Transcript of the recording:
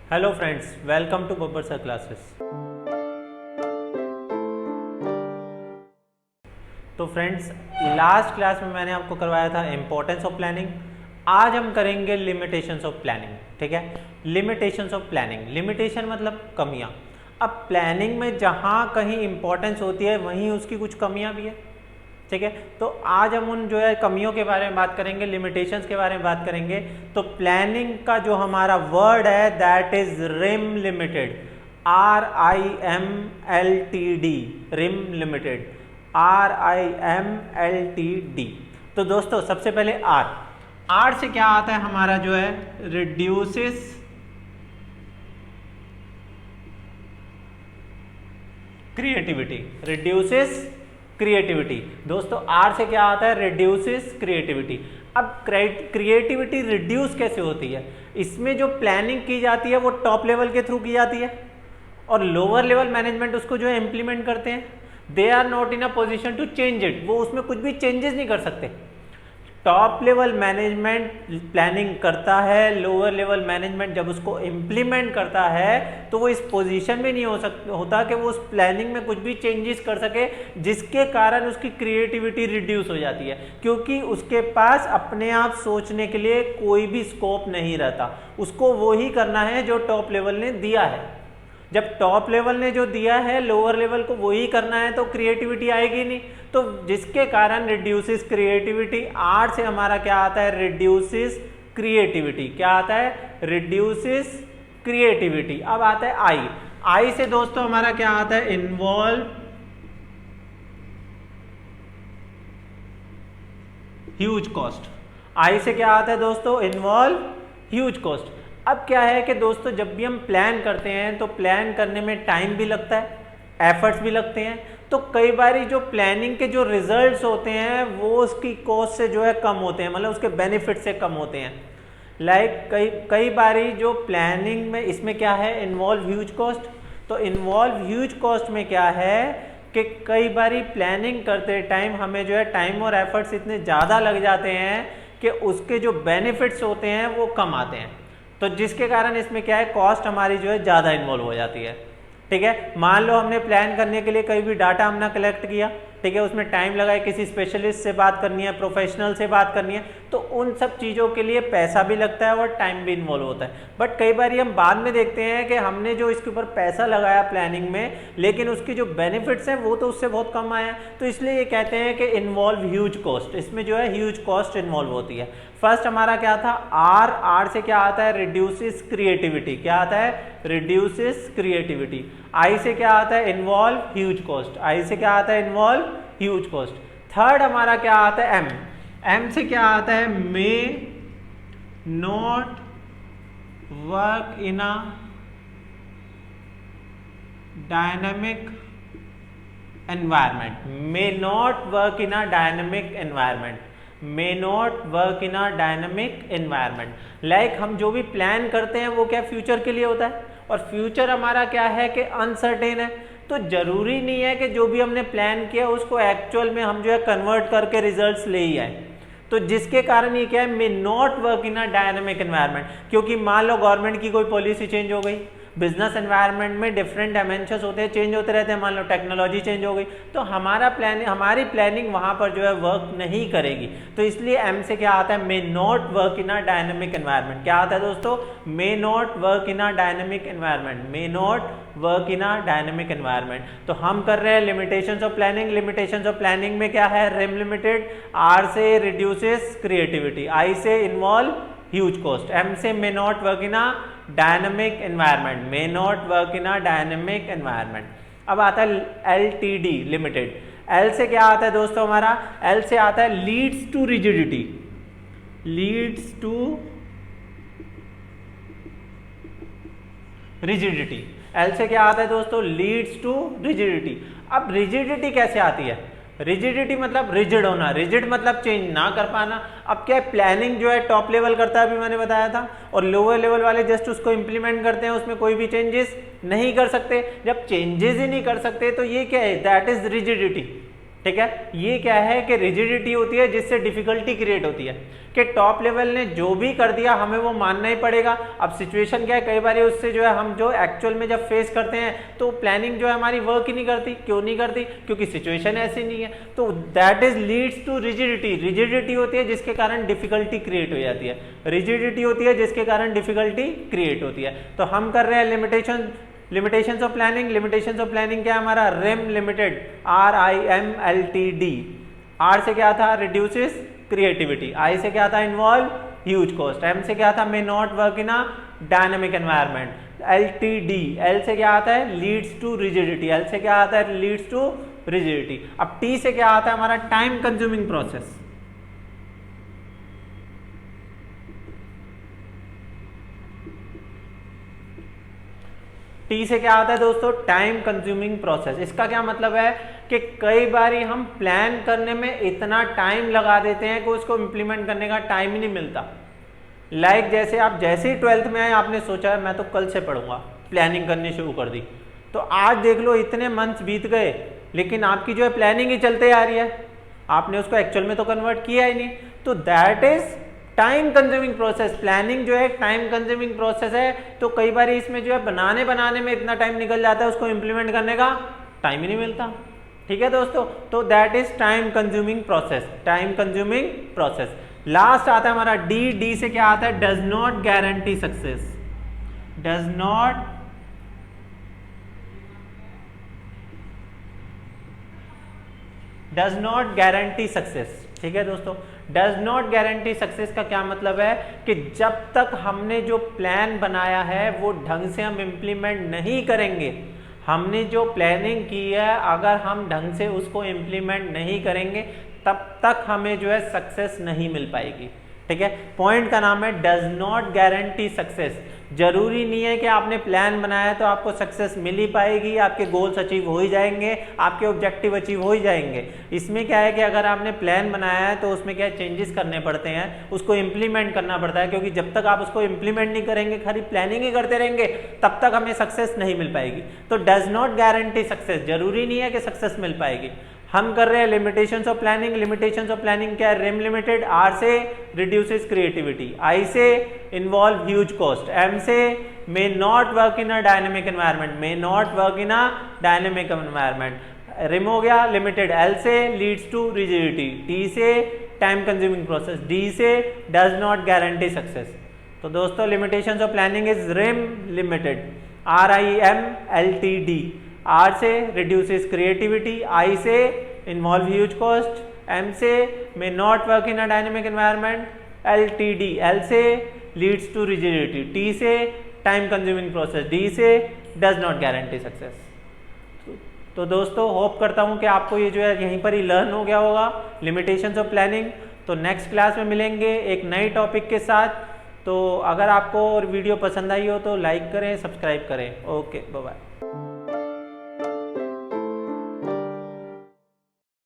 Hello friends, welcome to Babbar sir classes. तो friends, last class में मैंने आपको करवाया था इम्पोर्टेंस ऑफ प्लानिंग। आज हम करेंगे लिमिटेशंस ऑफ प्लानिंग। ठीक है, लिमिटेशंस ऑफ प्लानिंग। लिमिटेशन मतलब कमियां। अब प्लानिंग में जहां कहीं इंपॉर्टेंस होती है वहीं उसकी कुछ कमियां भी है। ठीक है, तो आज हम उन जो है कमियों के बारे में बात करेंगे, लिमिटेशंस के बारे में बात करेंगे। तो प्लानिंग का जो हमारा वर्ड है that is rim limited, RIMLTD, rim limited, RIMLTD। तो दोस्तों सबसे पहले आर से क्या आता है हमारा जो है रिड्यूसेस क्रिएटिविटी, रिड्यूसेस क्रिएटिविटी। दोस्तों आर से क्या आता है रिड्यूसेस क्रिएटिविटी। अब क्रिएटिविटी रिड्यूस कैसे होती है? इसमें जो प्लानिंग की जाती है वो टॉप लेवल के थ्रू की जाती है और लोअर लेवल मैनेजमेंट उसको जो है इंप्लीमेंट करते हैं। They are not in a position to change it, वो उसमें कुछ भी चेंजेस नहीं कर सकते। टॉप लेवल मैनेजमेंट प्लानिंग करता है, लोअर लेवल मैनेजमेंट जब उसको इम्प्लीमेंट करता है तो वो इस पोजीशन में नहीं होता कि वो उस प्लानिंग में कुछ भी चेंजेस कर सके जिसके कारण उसकी क्रिएटिविटी रिड्यूस हो जाती है, क्योंकि उसके पास अपने आप सोचने के लिए कोई भी स्कोप नहीं रहता। उसको वो ही करना है जो टॉप लेवल ने दिया है। जब टॉप लेवल ने जो दिया है लोअर लेवल को वही करना है तो क्रिएटिविटी आएगी नहीं, तो जिसके कारण रिड्यूसेस क्रिएटिविटी। आर से हमारा क्या आता है रिड्यूसेस क्रिएटिविटी। क्या आता है रिड्यूसेस क्रिएटिविटी। अब आता है आई से दोस्तों हमारा क्या आता है इन्वॉल्व ह्यूज कॉस्ट। आई से क्या आता है दोस्तों इन्वॉल्व ह्यूज कॉस्ट। अब क्या है कि दोस्तों जब भी हम प्लान करते हैं तो प्लान करने में टाइम भी लगता है, एफर्ट्स भी लगते हैं। तो कई बार जो प्लानिंग के जो रिजल्ट्स होते हैं वो उसकी कॉस्ट से जो है कम होते हैं, मतलब उसके बेनिफिट से कम होते हैं। कई बारी जो प्लानिंग में इसमें क्या है इन्वॉल्व ह्यूज कॉस्ट। तो इन्वॉल्व ह्यूज कॉस्ट में क्या है कि कई बारी प्लानिंग करते टाइम हमें जो है टाइम और एफर्ट्स इतने ज़्यादा लग जाते हैं कि उसके जो बेनिफिट्स होते हैं वो कम आते हैं। तो जिसके कारण इसमें क्या है कॉस्ट हमारी जो है ज़्यादा इन्वॉल्व हो जाती है। ठीक है, मान लो हमने प्लान करने के लिए कहीं भी डाटा हमने कलेक्ट किया, ठीक है, उसमें टाइम लगा है, किसी स्पेशलिस्ट से बात करनी है, प्रोफेशनल से बात करनी है, तो उन सब चीज़ों के लिए पैसा भी लगता है और टाइम भी इन्वॉल्व होता है। बट कई बार हम बाद में देखते हैं कि हमने जो इसके ऊपर पैसा लगाया प्लानिंग में, लेकिन उसकी जो बेनिफिट्स हैं वो तो उससे बहुत कम आए हैं। तो इसलिए ये कहते हैं कि इन्वॉल्व ह्यूज कॉस्ट, इसमें जो है ह्यूज कॉस्ट इन्वॉल्व होती है। फर्स्ट हमारा क्या था आर से क्या आता है रिड्यूसेस क्रिएटिविटी। क्या आता है रिड्यूसेस क्रिएटिविटी। आई से क्या आता है इन्वॉल्व ह्यूज कॉस्ट। आई से क्या आता है इन्वॉल्व ह्यूज कॉस्ट। थर्ड हमारा क्या आता है एम से क्या आता है मे not work in a dynamic environment. May not work in a dynamic environment. May not work in a dynamic environment. Like हम जो भी प्लान करते हैं वो क्या फ्यूचर के लिए होता है, और फ्यूचर हमारा क्या है कि अनसर्टेन है। तो जरूरी नहीं है कि जो भी हमने प्लान किया उसको एक्चुअल में हम जो है कन्वर्ट करके रिजल्ट्स ले ही आए। तो जिसके कारण ये क्या है मे not work in a dynamic environment, क्योंकि मान लो गवर्नमेंट की कोई पॉलिसी चेंज हो गई, बिजनेस एनवायरनमेंट में डिफरेंट डायमेंशंस होते हैं, चेंज होते रहते हैं। मान लो टेक्नोलॉजी चेंज हो गई तो हमारी प्लानिंग वहां पर जो है वर्क नहीं करेगी। तो इसलिए एम से क्या आता है मे not work in a dynamic environment. क्या आता है दोस्तों मे not work in a dynamic environment. May not work in a dynamic environment. तो हम कर रहे हैं limitations of planning. Limitations of planning में क्या है रिम लिमिटेड। आर से रिड्यूसेस क्रिएटिविटी। आई से इन्वॉल्व ह्यूज कॉस्ट। एम से may not work in a dynamic environment. May not work in a dynamic environment. अब आता है LTD लिमिटेड। एल से क्या आता है दोस्तों हमारा एल से आता है leads to rigidity. Leads to rigidity. L से क्या आता है दोस्तों लीड्स टू रिजिडिटी। अब रिजिडिटी कैसे आती है? रिजिडिटी मतलब रिजिड होना, रिजिड मतलब चेंज ना कर पाना। अब क्या है प्लानिंग जो है टॉप लेवल करता है, अभी मैंने बताया था, और लोअर लेवल वाले जस्ट उसको इंप्लीमेंट करते हैं, उसमें कोई भी चेंजेस नहीं कर सकते। जब चेंजेस ही नहीं कर सकते तो ये क्या है दैट इज रिजिडिटी। ठीक है। ये क्या है कि रिजिडिटी होती है जिससे डिफिकल्टी क्रिएट होती है कि टॉप लेवल ने जो भी कर दिया हमें वो मानना ही पड़ेगा। अब सिचुएशन क्या है, कई बार उससे जो है हम जो एक्चुअल में जब फेस करते हैं तो प्लानिंग जो है हमारी वर्क ही नहीं करती। क्यों नहीं करती? क्योंकि सिचुएशन ऐसी नहीं है। तो that is leads to rigidity. Rigidity होती है जिसके कारण डिफिकल्टी क्रिएट हो जाती है। रिजिडिटी होती है जिसके कारण डिफिकल्टी क्रिएट होती है। तो हम कर रहे हैं limitations of planning. Limitations of planning क्या है हमारा? Rim limited, RIMLTD। R से क्या था? Reduces creativity. I से क्या था? Involve huge cost. M से क्या था? मे not work in a dynamic environment. LTD, L से क्या आता है? Leads to rigidity. L से क्या आता है? Leads to rigidity. अब T से क्या आता है हमारा? Time consuming process. टी से क्या आता है दोस्तों? Time consuming process. इसका क्या मतलब है कि कई बार हम प्लान करने में इतना टाइम लगा देते हैं कि उसको इम्प्लीमेंट करने का टाइम ही नहीं मिलता। लाइक जैसे आप जैसे ही 12th में आए, आपने सोचा मैं तो कल से पढ़ूंगा, प्लानिंग करनी शुरू कर दी, तो आज देख लो इतने मंथ्स बीत गए लेकिन आपकी जो है प्लानिंग ही चलते आ रही है, आपने उसको एक्चुअल में तो कन्वर्ट किया ही नहीं। तो that is time consuming process. Planning जो है टाइम कंज्यूमिंग प्रोसेस है। तो कई बार इसमें जो है बनाने में इतना टाइम निकल जाता है, उसको इंप्लीमेंट करने का टाइम ही नहीं मिलता। ठीक है दोस्तों, तो that is time consuming process. Time consuming process. Last आता है हमारा डी। डी से क्या आता है? Does not guarantee success. Does not guarantee success. ठीक है दोस्तों, डज नॉट गारंटी सक्सेस का क्या मतलब है कि जब तक हमने जो प्लान बनाया है वो ढंग से हम इम्प्लीमेंट नहीं करेंगे, हमने जो प्लानिंग की है अगर हम ढंग से उसको इम्प्लीमेंट नहीं करेंगे तब तक हमें जो है सक्सेस नहीं मिल पाएगी। ठीक है, पॉइंट का नाम है डज नॉट गारंटी सक्सेस। जरूरी नहीं है कि आपने प्लान बनाया तो आपको सक्सेस मिल ही पाएगी, आपके गोल्स अचीव हो ही जाएंगे, आपके ऑब्जेक्टिव अचीव हो ही जाएंगे। इसमें क्या है कि अगर आपने प्लान बनाया है तो उसमें क्या चेंजेस करने पड़ते हैं, उसको इम्प्लीमेंट करना पड़ता है, क्योंकि जब तक आप उसको इम्प्लीमेंट नहीं करेंगे, खाली प्लानिंग ही करते रहेंगे, तब तक हमें सक्सेस नहीं मिल पाएगी। तो डज नॉट गारंटी सक्सेस, जरूरी नहीं है कि सक्सेस मिल पाएगी। हम कर रहे हैं limitations of planning. Limitations of planning क्या है? Rim limited. R से रिड्यूसेस क्रिएटिविटी। I से इन्वॉल्व ह्यूज कॉस्ट। M से may not work in a dynamic environment. May not work in a dynamic environment. Rim हो गया limited. L से leads to rigidity. T से time consuming process. D से does not guarantee success. तो दोस्तों limitations of planning is rim limited, RIMLTD। R से reduces creativity. I से involve huge cost. M से may not work in a dynamic environment. LTD। L से leads to rigidity. T से time consuming process. D से does not guarantee success. तो दोस्तों hope करता हूँ कि आपको ये जो है यहीं पर ही लर्न हो गया होगा लिमिटेशंस ऑफ प्लानिंग। तो नेक्स्ट क्लास में मिलेंगे एक नए टॉपिक के साथ। तो अगर आपको वीडियो पसंद आई हो तो लाइक करें, सब्सक्राइब करें। Okay, bye bye.